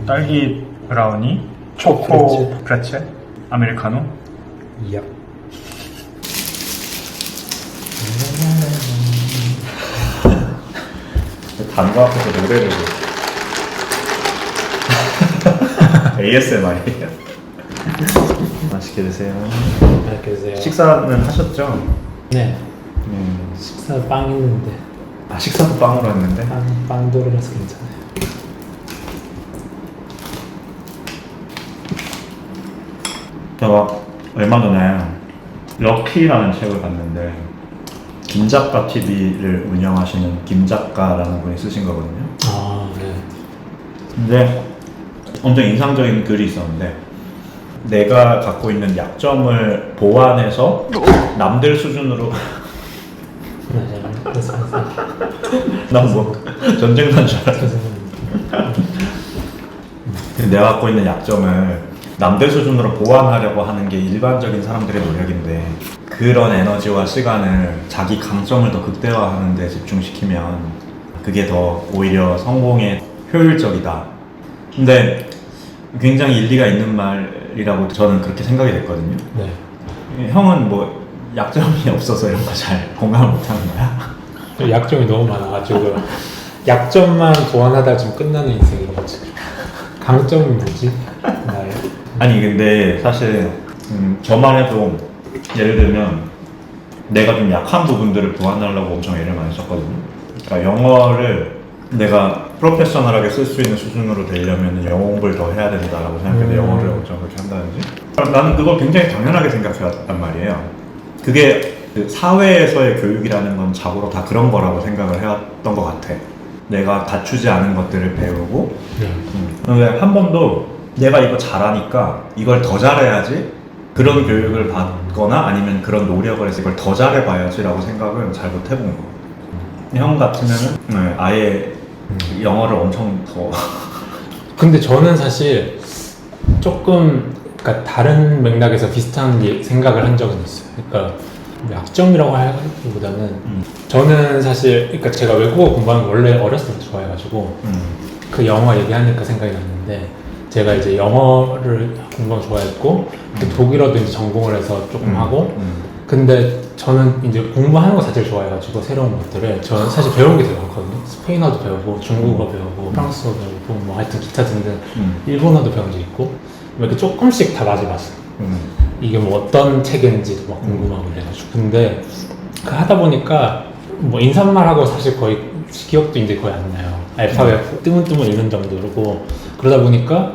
딸기 브라우니, 초코 프레첼, 아메리카노. 야. 단거 앞에서 노래를 ASMR이에요. 맛있게 드세요. 맛있게 드세요. 식사는 하셨죠? 네. 식사 빵 있는데. 아, 식사도 빵으로 했는데? 빵 돌아서 괜찮아요. 제가 얼마 전에 럭키라는 책을 봤는데 김작가 TV를 운영하시는 김작가라는 분이 쓰신 거거든요. 아, 네. 근데 엄청 인상적인 글이 있었는데 내가 갖고 있는 약점을 보완해서 남들 수준으로 난 뭐 전쟁난 줄 알았어. 내가 갖고 있는 약점을 남들 수준으로 보완하려고 하는 게 일반적인 사람들의 노력인데 그런 에너지와 시간을 자기 강점을 더 극대화하는 데 집중시키면 그게 더 오히려 성공에 효율적이다. 근데 굉장히 일리가 있는 말이라고 저는 그렇게 생각이 됐거든요. 네. 형은 뭐 약점이 없어서 이런 거 잘 공감을 못하는 거야? 약점이 너무 많아가지고 약점만 보완하다 좀 끝나는 인생이가지고 강점이 뭐지? 나의? 아니 근데 사실 저만 해도 예를 들면 내가 좀 약한 부분들을 보완하려고 엄청 애를 많이 썼거든요. 그러니까 영어를 내가 프로페셔널하게 쓸 수 있는 수준으로 되려면 영어 공부를 더 해야 된다라고 생각해서 영어를 엄청 그렇게 한다든지 나는 그걸 굉장히 당연하게 생각해왔단 말이에요. 그게 그 사회에서의 교육이라는 건 자고로 다 그런 거라고 생각을 해왔던 것 같아. 내가 갖추지 않은 것들을 배우고 근데 한 번도 내가 이거 잘하니까 이걸 더 잘해야지 그런 교육을 받거나 아니면 그런 노력을 해서 이걸 더 잘해봐야지 라고 생각은 잘 못 해본 거. 형 같으면은 아예 영어를 엄청 더 근데 저는 사실 조금 그러니까 다른 맥락에서 비슷한 생각을 한 적은 있어요. 그러니까 약점이라고 하기보다는 저는 사실 그러니까 제가 외국어 공부하는 거 원래 어렸을 때부터 좋아해가지고 그 영어 얘기하니까 생각이 났는데 제가 이제 영어를 공부하는 거 좋아했고 또 독일어도 이제 전공을 해서 조금 하고 근데 저는 이제 공부하는 거 자체를 좋아해가지고 새로운 것들을 저는 사실 배운 게 되게 많거든요. 스페인어도 배우고 중국어 배우고 프랑스어 배우고 뭐 하여튼 기타 등등 일본어도 배운 적 있고 이렇게 조금씩 다 맞아봤어요. 이게 뭐 어떤 책인지도 막 궁금하고 그래가지고 근데 그 하다 보니까 뭐 인사말하고 사실 거의 기억도 이제 거의 안 나요. 알파벳 뜨문뜨문 읽는 정도고 그러다 보니까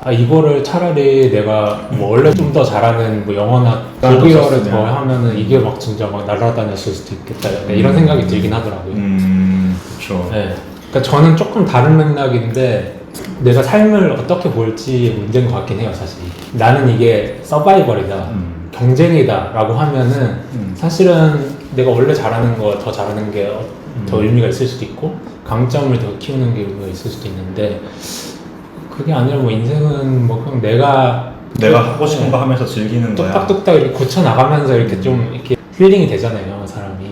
아 이거를 차라리 내가 뭐 원래 좀 더 잘하는 뭐 영어나 독일어를 더 하면은 이게 막 진짜 막 날아다녔을 수도 있겠다 이런 생각이 들긴 하더라고요. 그렇죠. 네. 그러니까 저는 조금 다른 맥락인데 내가 삶을 어떻게 볼지 문제인 것 같긴 해요. 사실 나는 이게 서바이벌이다 경쟁이다 라고 하면은 사실은 내가 원래 잘하는 거 더 잘하는 게 더 의미가 있을 수도 있고 강점을 더 키우는 게 의미가 있을 수도 있는데 그게 아니라 뭐 인생은 뭐 그냥 내가 하고 싶은 거 하면서 즐기는 거야. 뚝딱뚝딱 이렇게 고쳐 나가면서 이렇게 좀 이렇게 힐링이 되잖아요, 사람이.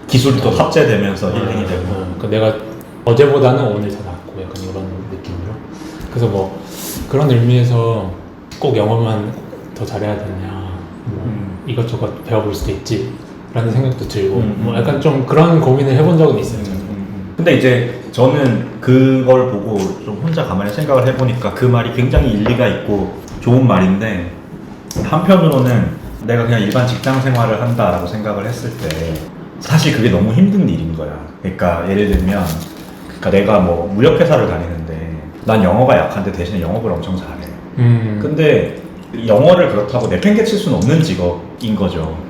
기술이 또 탑재되면서 힐링이 되고. 그러니까 내가 어제보다는 오늘 더 낫고 약간 이런 느낌으로. 그래서 뭐 그런 의미에서 꼭 영어만 더 잘해야 되냐, 뭐 이것저것 배워볼 수도 있지. 라는 생각도 들고 뭐 약간 좀 그런 고민을 해본 적은 있어요. 근데 이제 저는 그걸 보고 좀 혼자 가만히 생각을 해보니까 그 말이 굉장히 일리가 있고 좋은 말인데 한편으로는 내가 그냥 일반 직장 생활을 한다라고 생각을 했을 때 사실 그게 너무 힘든 일인 거야. 그러니까 예를 들면 그러니까 내가 뭐 무역회사를 다니는데 난 영어가 약한데 대신에 영업을 엄청 잘해. 근데 영어를 그렇다고 내팽개칠 수는 없는 직업인 거죠.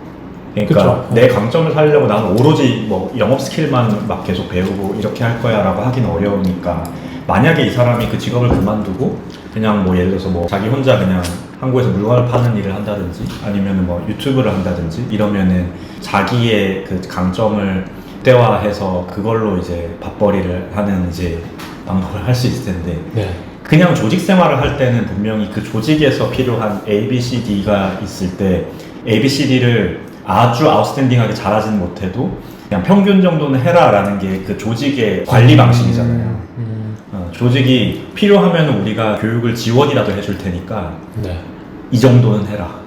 그러니까 그쵸. 내 강점을 살려고 나는 오로지 뭐 영업 스킬만 막 계속 배우고 이렇게 할 거야 라고 하기는 어려우니까 만약에 이 사람이 그 직업을 그만두고 그냥 뭐 예를 들어서 뭐 자기 혼자 그냥 한국에서 물건을 파는 일을 한다든지 아니면은 뭐 유튜브를 한다든지 이러면은 자기의 그 강점을 극대화해서 그걸로 이제 밥벌이를 하는 이제 방법을 할 수 있을 텐데 네. 그냥 조직 생활을 할 때는 분명히 그 조직에서 필요한 A, B, C, D가 있을 때 A, B, C, D를 아주 아웃스탠딩하게 잘하지는 못해도 그냥 평균 정도는 해라 라는 게 그 조직의 관리 방식이잖아요. 조직이 필요하면 우리가 교육을 지원이라도 해줄 테니까 네. 이 정도는 해라.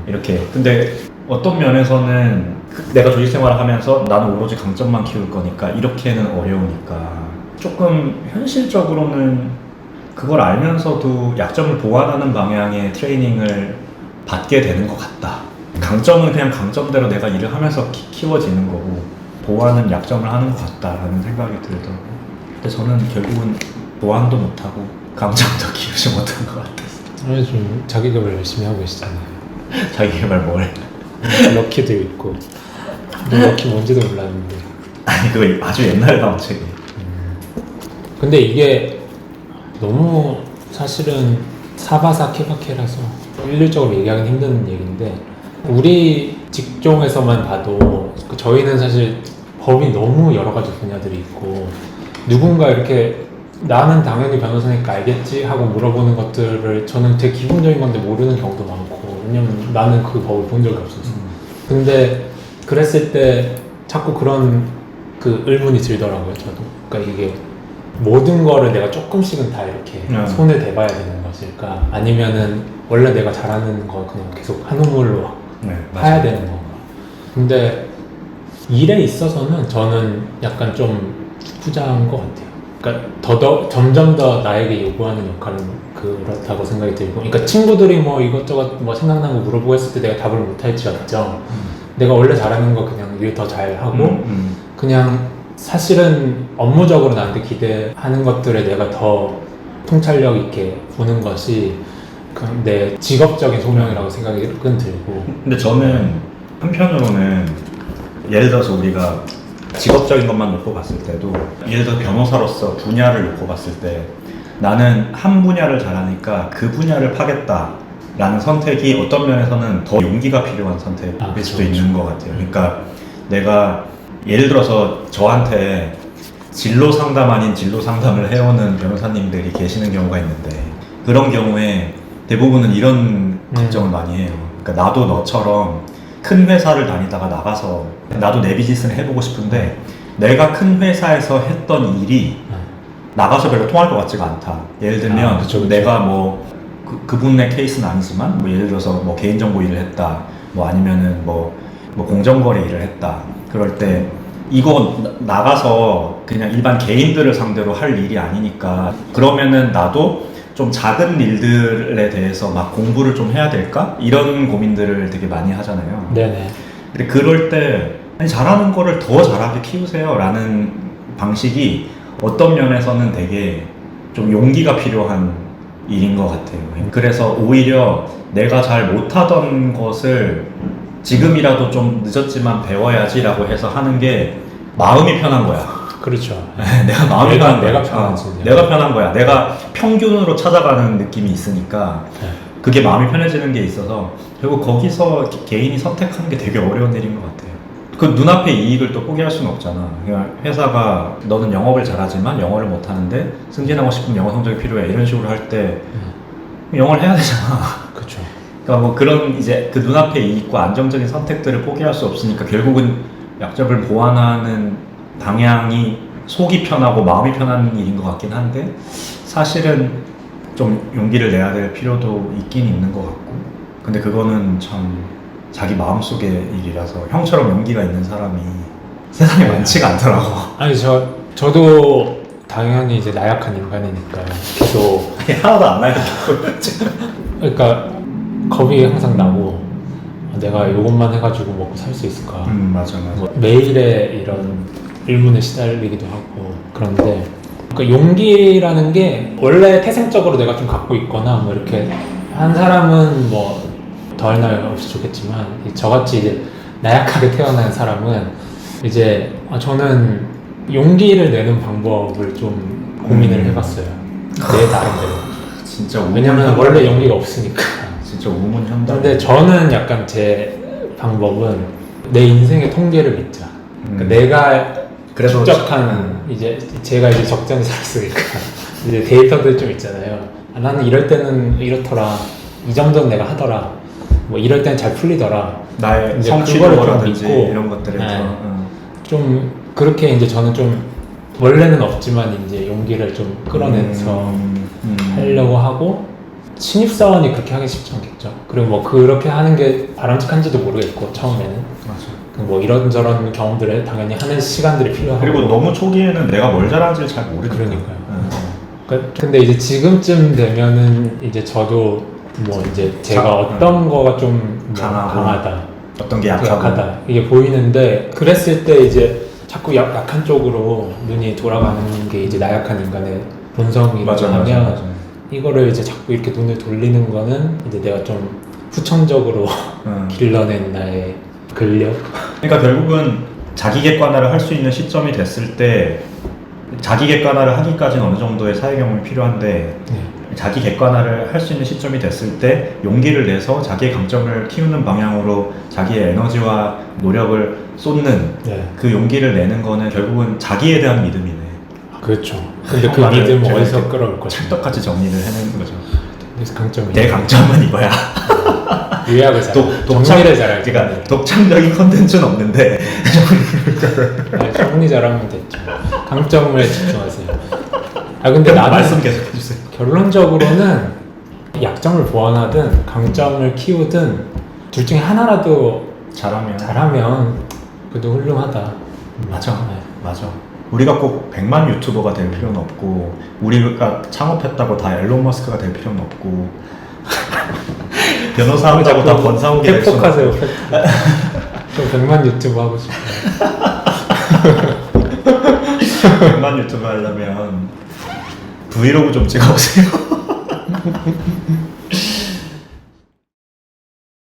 이렇게. 근데 어떤 면에서는 내가 조직 생활을 하면서 나는 오로지 강점만 키울 거니까 이렇게는 어려우니까 조금 현실적으로는 그걸 알면서도 약점을 보완하는 방향의 트레이닝을 받게 되는 것 같다. 강점은 그냥 강점대로 내가 일을 하면서 키워지는 거고 보완은 약점을 하는 것 같다라는 생각이 들더라고요. 근데 저는 결국은 보완도 못하고 강점도 키우지 못한 것 같아서. 좀 자기개발 열심히 하고 계시잖아요. 자기개발 뭘? 럭키도 있고. 근데 럭키 뭔지도 몰랐는데. 아니 그거 아주 옛날에 나온 책이에요. 근데 이게 너무 사실은 사바사 케바케라서 일률적으로 얘기하기는 힘든 얘기인데 우리 직종에서만 봐도 저희는 사실 법이 너무 여러 가지 분야들이 있고 누군가 이렇게 나는 당연히 변호사니까 알겠지 하고 물어보는 것들을 저는 되게 기본적인 건데 모르는 경우도 많고 왜냐면 나는 그 법을 본 적이 없어서 근데 그랬을 때 자꾸 그런 그 의문이 들더라고요 저도. 그러니까 이게 모든 거를 내가 조금씩은 다 이렇게 손을 대봐야 되는 것일까 아니면은 원래 내가 잘하는 거 그냥 계속 한 우물로 파야 되는 건가. 근데 일에 있어서는 저는 약간 좀 후자한 것 같아요. 그러니까 점점 더 나에게 요구하는 역할은 그렇다고 생각이 들고 그러니까 친구들이 뭐 이것저것 뭐 생각나는 거 물어보고 했을 때 내가 답을 못 할지언정 내가 원래 잘하는 거 그냥 일 더 잘하고 그냥 사실은 업무적으로 나한테 기대하는 것들을 내가 더 통찰력 있게 보는 것이 내 직업적인 소명이라고 생각이 들고. 근데 저는 한편으로는 예를 들어서 우리가 직업적인 것만 놓고 봤을 때도 예를 들어 변호사로서 분야를 놓고 봤을 때 나는 한 분야를 잘하니까 그 분야를 파겠다라는 선택이 어떤 면에서는 더 용기가 필요한 선택일 수도 있는 것 같아요. 그러니까 내가 예를 들어서 저한테 진로 상담 아닌 진로 상담을 해오는 변호사님들이 계시는 경우가 있는데 그런 경우에 대부분은 이런 걱정을 많이 해요. 그러니까 나도 너처럼 큰 회사를 다니다가 나가서 나도 내 비즈니스를 해보고 싶은데 내가 큰 회사에서 했던 일이 나가서 별로 통할 것 같지가 않다. 예를 들면 그쵸. 내가 뭐 그분의 케이스는 아니지만 뭐 예를 들어서 뭐 개인정보 일을 했다. 뭐 아니면은 뭐 공정거래 일을 했다. 그럴 때 이거 나가서 그냥 일반 개인들을 상대로 할 일이 아니니까 그러면은 나도 좀 작은 일들에 대해서 막 공부를 좀 해야 될까? 이런 고민들을 되게 많이 하잖아요. 네네. 근데 그럴 때 아니, 잘하는 거를 더 잘하게 키우세요 라는 방식이 어떤 면에서는 되게 좀 용기가 필요한 일인 것 같아요. 그래서 오히려 내가 잘 못하던 것을 지금이라도 좀 늦었지만 배워야지 라고 해서 하는 게 마음이 편한 거야. 그렇죠. 내가 마음이 편한 거야. 내가 편하지. 내가 편한 거야. 내가 평균으로 찾아가는 느낌이 있으니까 그게 마음이 편해지는 게 있어서 결국 거기서 개인이 선택하는 게 되게 어려운 일인 것 같아요. 그 눈앞의 이익을 또 포기할 수는 없잖아. 그냥 회사가 너는 영업을 잘하지만 영어를 못하는데 승진하고 싶으면 영어 성적이 필요해 이런 식으로 할 때 영어를 해야 되잖아. 그렇죠. 그러니까 뭐 그런 이제 그 눈앞의 이익과 안정적인 선택들을 포기할 수 없으니까 결국은 약점을 보완하는 방향이 속이 편하고 마음이 편한 일인 것 같긴 한데 사실은 좀 용기를 내야 될 필요도 있긴 있는 것 같고 근데 그거는 참 자기 마음속의 일이라서 형처럼 용기가 있는 사람이 세상에 많지가 않더라고. 아니 저도 당연히 이제 나약한 인간이니까 계속 하나도 안 나요. 그러니까 겁이 항상 나고 내가 이것만 해가지고 먹고 살 수 있을까. 맞아. 뭐 매일의 이런 의문에 시달리기도 하고 그런데 그러니까 용기라는 게 원래 태생적으로 내가 좀 갖고 있거나 뭐 이렇게 한 사람은 뭐 더할 나위 없이 좋겠지만 저같이 이제 나약하게 태어난 사람은 이제 저는 용기를 내는 방법을 좀 고민을 해봤어요. 내 나름대로. 진짜 왜냐면 원래 용기가 없으니까. 진짜 우문현답. 근데 저는 약간 제 방법은 내 인생의 통계를 믿자. 그러니까 내가 축적한 이제 제가 이제 적정히 살았으니까 이제 데이터들 좀 있잖아요. 나는 이럴 때는 이렇더라. 이 정도는 내가 하더라. 뭐 이럴 때는 잘 풀리더라. 나의 이제 성취도라든지 이런 것들에 좀 그렇게 이제 저는 좀 원래는 없지만 이제 용기를 좀 끌어내서 하려고 하고 신입사원이 그렇게 하기 쉽지 않겠죠. 그리고 뭐 그렇게 하는 게 바람직한지도 모르겠고 처음에는 맞아. 뭐 이런저런 경험들을 당연히 하는 시간들이 필요하고 그리고 너무 초기에는 내가 뭘 잘하는지 잘 모르니까. 그러니까요. 근데 이제 지금쯤 되면은 이제 저도 뭐 이제 제가 어떤 거가 좀뭐 강하다, 어떤 게 약하다. 이게 보이는데 그랬을 때 이제 자꾸 약한 쪽으로 눈이 돌아가는 게 이제 나약한 인간의 본성이라고 하면 이거를 이제 자꾸 이렇게 눈을 돌리는 거는 이제 내가 좀 후천적으로 길러낸 나의 근력. 그러니까 결국은 자기 객관화를 할 수 있는 시점이 됐을 때 자기 객관화를 하기까지는 어느 정도의 사회 경험이 필요한데 자기 객관화를 할 수 있는 시점이 됐을 때 용기를 내서 자기의 강점을 키우는 방향으로 자기의 에너지와 노력을 쏟는 그 용기를 내는 거는 결국은 자기에 대한 믿음이네. 그렇죠. 근데 그 믿음 어디서 끌어올 거죠? 찰떡같이 정리를 해내는 거죠. 그래서 강점이 내 강점은 이거야. 요약을 정리를 잘할 그러니까 독창적인 컨텐츠는 없는데 정리 잘하면 됐죠. 강점을 집중하세요. 근데 나는 말씀 계속 해주세요. 결론적으로는 약점을 보완하든 강점을 키우든 둘 중에 하나라도 잘하면 그래도 훌륭하다. 맞아. 우리가 꼭 100만 유튜버가 될 필요는 없고 우리가 창업했다고 다 앨런 머스크가 될 필요는 없고 변호사하고 다 권사오게 될 수는 없고. 팩폭하세요. 저 100만 유튜브 하고 싶어요. 100만 유튜브 하려면 브이로그 좀 찍어보세요.